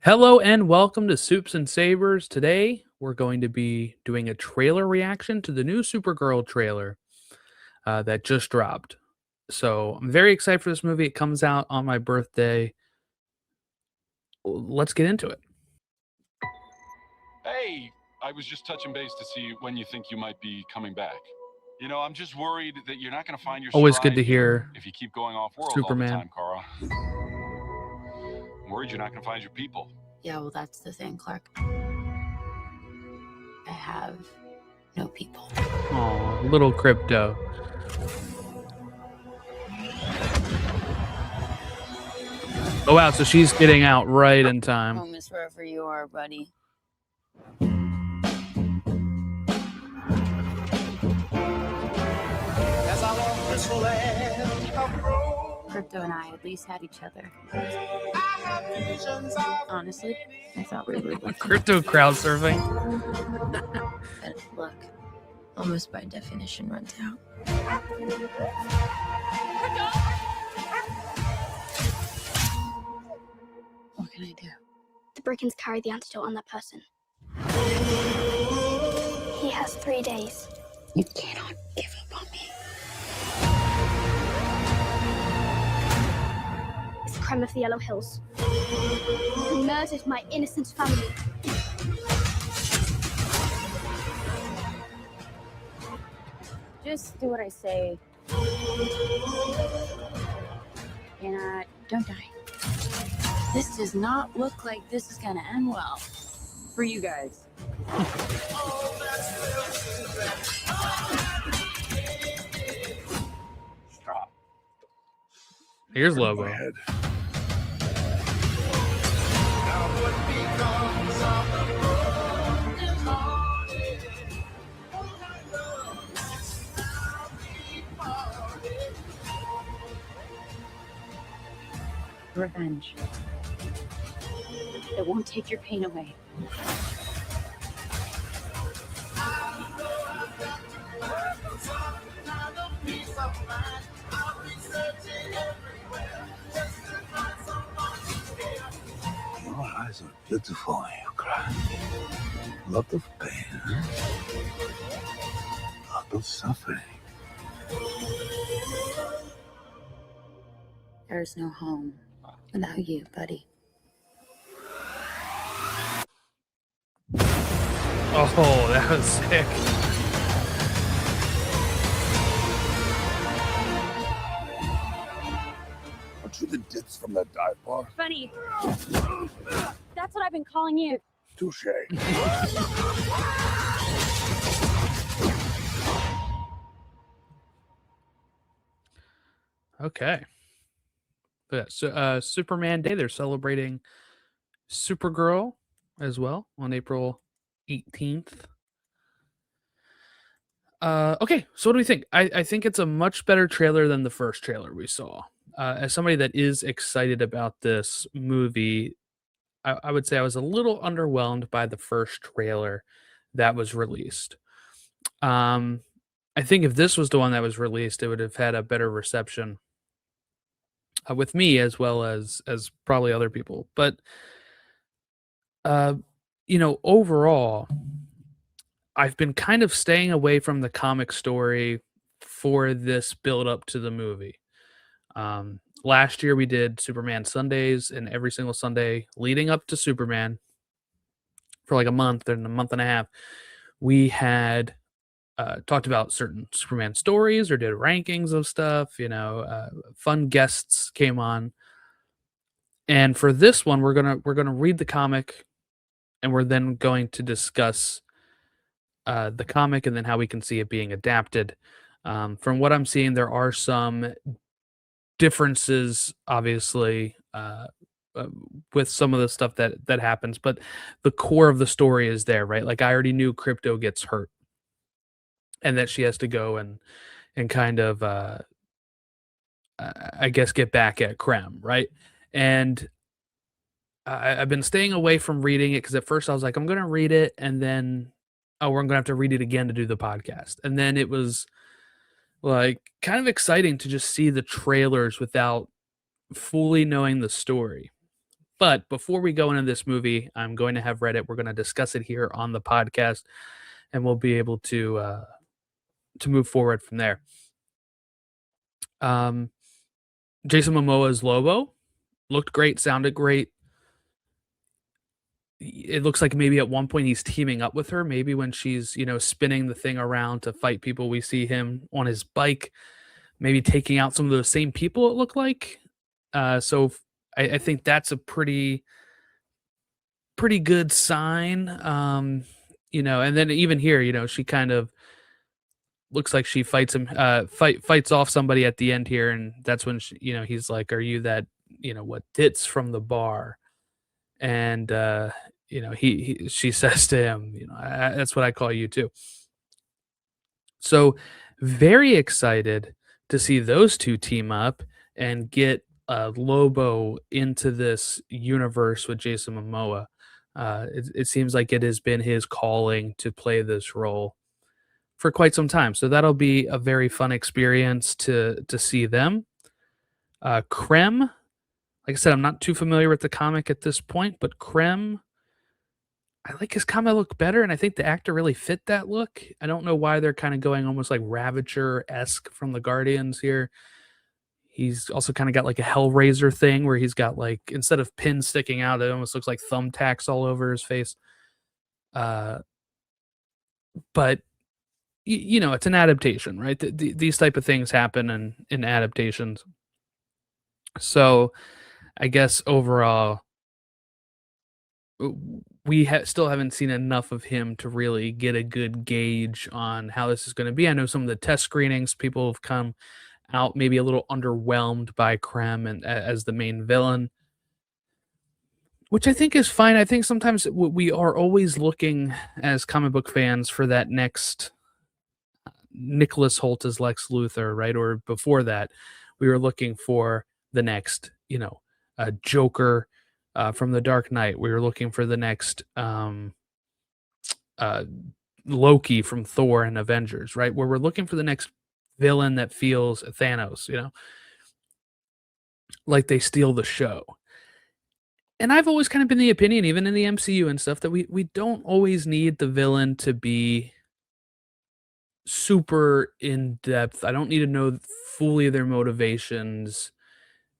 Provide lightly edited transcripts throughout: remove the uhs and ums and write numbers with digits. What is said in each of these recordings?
Hello and welcome to Soups and Sabers. Today we're going to be doing a trailer reaction to the new Supergirl trailer that just dropped. So I'm very excited for this movie. It comes out on my birthday. Let's get into it. Hey, I was just touching base to see when you think you might be coming back. You know, I'm just worried that you're not going to find your Always stride good to hear if you keep going off-world Superman. all the time, Kara. I'm worried you're not going to find your people. Yeah, well, that's the thing, Clark. I have no people. Oh, little Krypto. Oh wow, so she's getting out right in time. Home is wherever you are, buddy. Krypto and I at least had each other. Honestly, I thought we were lucky. Krypto crowd surfing. But luck, almost by definition, runs out. What can I do? The Brickens carry the antidote on that person. He has 3 days. You cannot give up on me. It's the crime of the Yellow Hills. He murdered my innocent family. Just do what I say. And don't die. This does not look like this is gonna end well for you guys. Stop. Here's Lobo. Revenge. It won't take your pain away. Your eyes are beautiful when you cry. A lot of pain, huh? A lot of suffering. There's no home without you, buddy. Oh, that was sick. Aren't you the ditz from that dive bar? Funny. That's what I've been calling you. Touche. Okay. But so, Superman Day, they're celebrating Supergirl as well on April 18th. Okay, so what do we think? I think it's a much better trailer than the first trailer we saw. As somebody that is excited about this movie, I would say I was a little underwhelmed by the first trailer that was released. I think if this was the one that was released, it would have had a better reception with me as well as probably other people. But overall, I've been kind of staying away from the comic story for this build up to the movie. Last year we did Superman Sundays, and every single Sunday leading up to Superman for like a month and a half, we had talked about certain Superman stories or did rankings of stuff. Fun guests came on, and for this one, we're gonna read the comic, and we're then going to discuss the comic and then how we can see it being adapted. From what I'm seeing, there are some differences, obviously, with some of the stuff that happens, but the core of the story is there, right? Like I already knew Krypto gets hurt, and that she has to go and kind of, I guess, get back at Krem, right? And I've been staying away from reading it because at first I was like, I'm going to read it, and then, oh, we're going to have to read it again to do the podcast. And then it was like kind of exciting to just see the trailers without fully knowing the story. But before we go into this movie, I'm going to have read it. We're going to discuss it here on the podcast, and we'll be able to move forward from there. Jason Momoa's Lobo looked great, sounded great. It looks like maybe at one point he's teaming up with her. Maybe when she's, spinning the thing around to fight people, we see him on his bike, maybe taking out some of those same people, it looked like. So I think that's a pretty good sign. And then even here, she kind of looks like she fights him, fights off somebody at the end here, and that's when he's like, "Are you that what tits from the bar?" And she says to him, "That's what I call you too." So very excited to see those two team up and get Lobo into this universe with Jason Momoa. It seems like it has been his calling to play this role for quite some time. So that'll be a very fun experience to see them. Krem, like I said, I'm not too familiar with the comic at this point, but Krem, I like his comic look better, and I think the actor really fit that look. I don't know why they're kind of going almost like Ravager-esque from the Guardians here. He's also kind of got like a Hellraiser thing where he's got like, instead of pins sticking out, it almost looks like thumbtacks all over his face. But it's an adaptation, right? These type of things happen in adaptations. So I guess overall, we still haven't seen enough of him to really get a good gauge on how this is going to be. I know some of the test screenings, people have come out maybe a little underwhelmed by Krem and as the main villain, which I think is fine. I think sometimes we are always looking as comic book fans for that next Nicholas Hoult as Lex Luthor, right? Or before that, we were looking for the next, Joker from The Dark Knight. We were looking for the next Loki from Thor and Avengers, right? Where we're looking for the next villain that feels Thanos, like they steal the show. And I've always kind of been the opinion, even in the MCU and stuff, that we don't always need the villain to be super in depth. I don't need to know fully their motivations,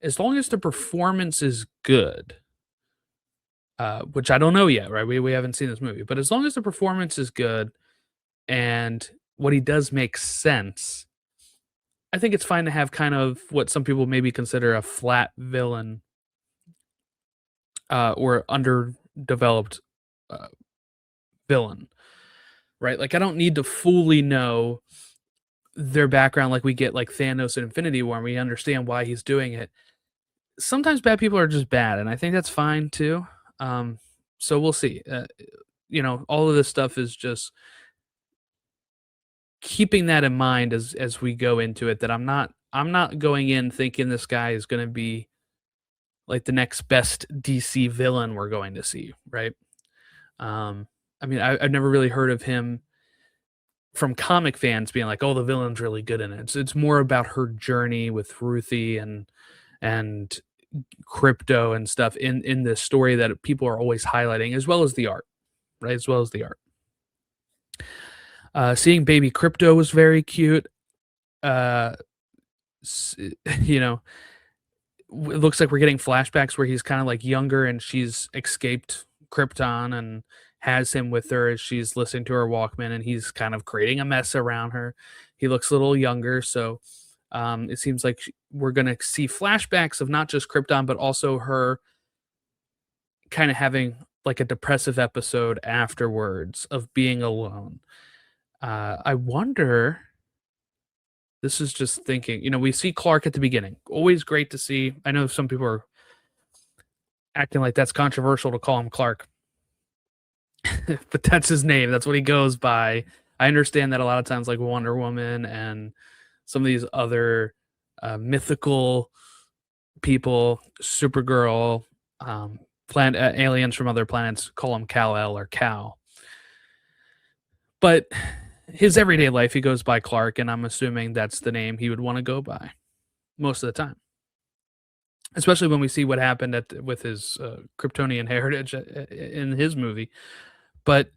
as long as the performance is good. Which I don't know yet, right? We haven't seen this movie, but as long as the performance is good and what he does makes sense, I think it's fine to have kind of what some people maybe consider a flat villain, or underdeveloped villain, right? Like I don't need to fully know their background like we get like Thanos in Infinity War, and we understand why he's doing it. Sometimes bad people are just bad, and I think that's fine too. So we'll see. All of this stuff is just keeping that in mind as we go into it, that I'm not going in thinking this guy is going to be like the next best DC villain we're going to see, right? I've never really heard of him from comic fans being like, "Oh, the villain's really good in it." It's more about her journey with Ruthie and Krypto and stuff in this story that people are always highlighting, as well as the art, right? As well as the art. Seeing baby Krypto was very cute. It looks like we're getting flashbacks where he's kind of like younger and she's escaped Krypton and has him with her as she's listening to her Walkman, and he's kind of creating a mess around her. He looks a little younger, so it seems like we're going to see flashbacks of not just Krypton, but also her kind of having like a depressive episode afterwards of being alone. I wonder, this is just thinking, we see Clark at the beginning. Always great to see. I know some people are acting like that's controversial to call him Clark, but that's his name. That's what he goes by. I understand that a lot of times, like Wonder Woman and some of these other mythical people, Supergirl, aliens from other planets, call him Kal-El or Cal. But his everyday life, he goes by Clark, and I'm assuming that's the name he would want to go by most of the time. especially when we see what happened with his Kryptonian heritage in his movie. But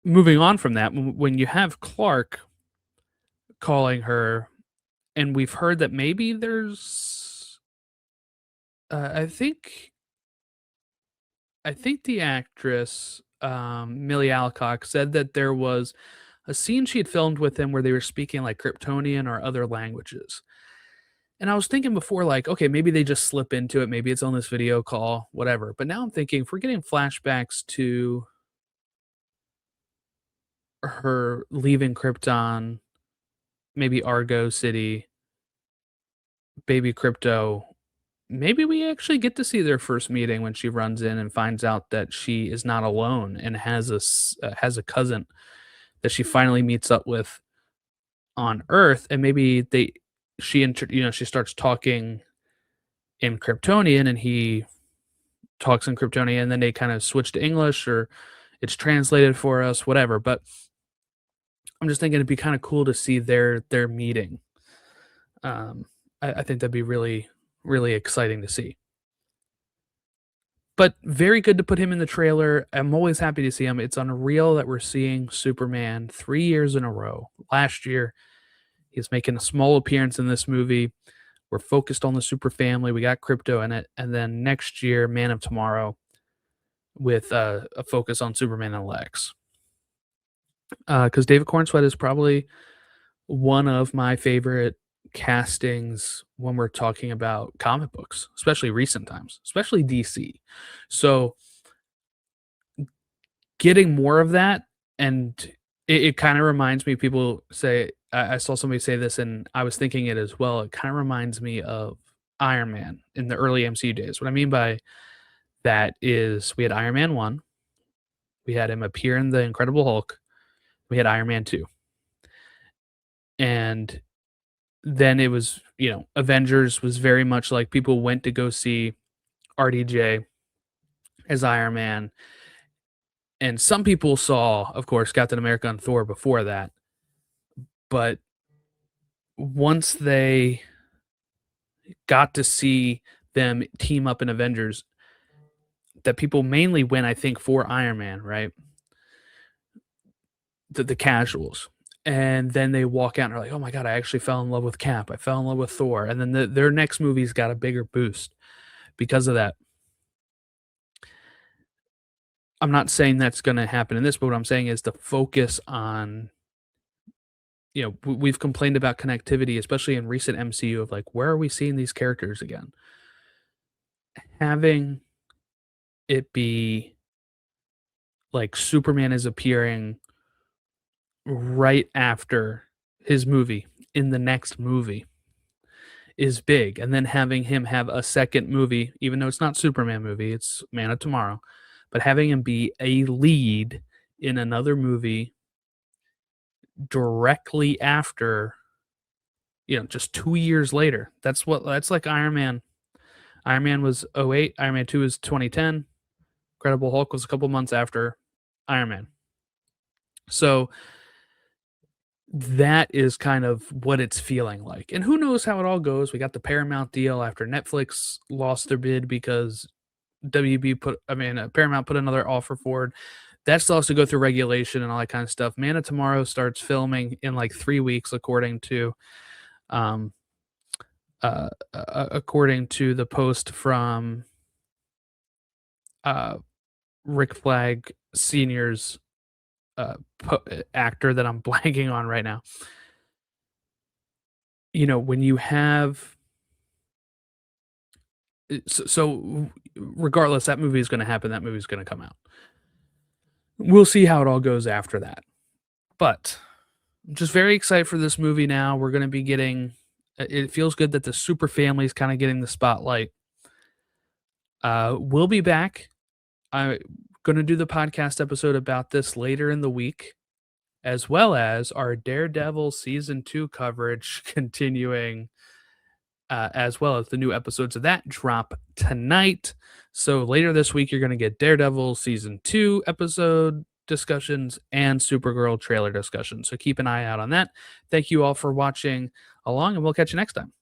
moving on from that, when you have Clark calling her, and we've heard that maybe there's, I think the actress Millie Alcock said that there was a scene she had filmed with him where they were speaking like Kryptonian or other languages. And I was thinking before, like, okay, maybe they just slip into it. Maybe it's on this video call, whatever. But now I'm thinking, if we're getting flashbacks to her leaving Krypton, maybe Argo City, baby Krypto, maybe we actually get to see their first meeting when she runs in and finds out that she is not alone and has a cousin that she finally meets up with on Earth, and maybe she starts talking in Kryptonian, and he talks in Kryptonian, and then they kind of switch to English, or it's translated for us, whatever. But I'm just thinking it'd be kind of cool to see their meeting. I think that'd be really, really exciting to see. But very good to put him in the trailer. I'm always happy to see him. It's unreal that we're seeing Superman 3 years in a row. Last year, he's making a small appearance in this movie. We're focused on the super family. We got Krypto in it. And then next year, Man of Tomorrow, with a focus on Superman and Lex. Because David Cornsweet is probably one of my favorite castings when we're talking about comic books, especially recent times, especially DC. So getting more of that, and it kind of reminds me, people say, I saw somebody say this and I was thinking it as well. It kind of reminds me of Iron Man in the early MCU days. What I mean by that is we had Iron Man 1, we had him appear in the Incredible Hulk, we had Iron Man 2. And then it was, Avengers was very much like people went to go see RDJ as Iron Man. And some people saw, of course, Captain America and Thor before that. But once they got to see them team up in Avengers, that people mainly went, I think, for Iron Man, right? The casuals. And then they walk out and are like, oh my God, I actually fell in love with Cap. I fell in love with Thor. And then their next movie's got a bigger boost because of that. I'm not saying that's going to happen in this, but what I'm saying is the focus on, we've complained about connectivity, especially in recent MCU, of like, where are we seeing these characters again? Having it be like Superman is appearing right after his movie in the next movie is big. And then having him have a second movie, even though it's not Superman movie, it's Man of Tomorrow, but having him be a lead in another movie directly after, just 2 years later. That's like Iron Man. Iron Man was 2008, Iron Man 2 was 2010, Incredible Hulk was a couple months after Iron Man. So that is kind of what it's feeling like. And who knows how it all goes. We got the Paramount deal after Netflix lost their bid because Paramount put another offer forward. That still has to go through regulation and all that kind of stuff. Man of Tomorrow starts filming in like 3 weeks, according to the post from Rick Flag Sr.'s actor that I'm blanking on right now. When you have so regardless, that movie is going to happen. That movie is going to come out. We'll see how it all goes after that. But I'm just very excited for this movie now. We're going to be getting, it feels good that the super family is kind of getting the spotlight. We'll be back. I'm going to do the podcast episode about this later in the week, as well as our Daredevil Season 2 coverage continuing, as well as the new episodes of that drop tonight. So later this week, you're going to get Daredevil Season 2 episode discussions and Supergirl trailer discussions. So keep an eye out on that. Thank you all for watching along, and we'll catch you next time.